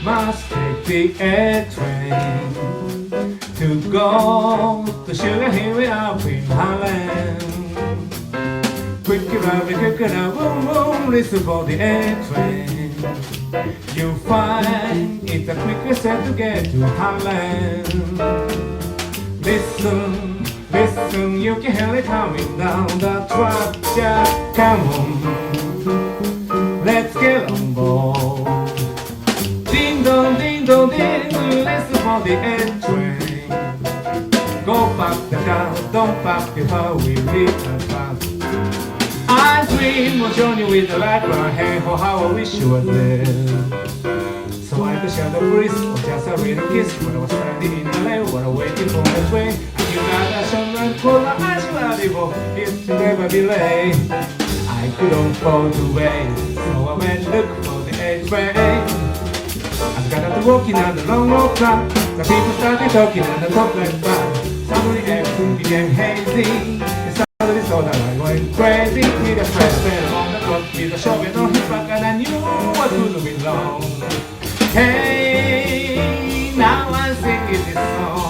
must take the air train to go to Sugar Hill up in Holland. Quicker up, quicker up, boom, boom, listen for the air train. You'll find it's the quickest way to get to Holland. Listen, listen, you can hear it coming down the track. Just come on, let's get on board. Ding dong, ding dong, ding, listen for the air train. Go park the car, don't park your car, we leave and fast. I dream of journey with the light right hand, oh how I wish you were there. So I could share the breeze, or just a little kiss. When I was standing in the lane, while waiting for the train, I knew that I should run for the eyes ready for it to never be late. I couldn't afford to wait, so I went look for the A train. I started walking on the long road track. The people started talking and the talk like that. Suddenly everything became hazy. Suddenly saw that I went crazy. With a friend fell on the road with a shovel on his back, and I knew what could be wrong. Hey, now I'm singing this song.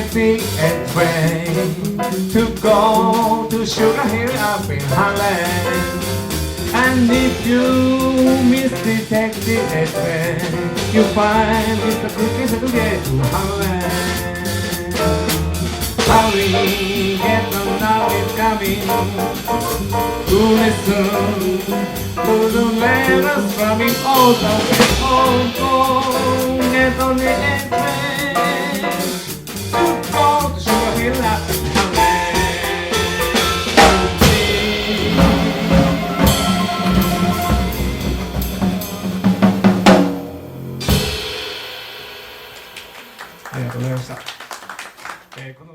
Take the train to go to Sugar Hill up in Holland. And if you miss the taxi train, you find it's the quickest way to get to Holland. Hurry, get on now, it's coming. To listen to the letters from it all the way home. Get on the train.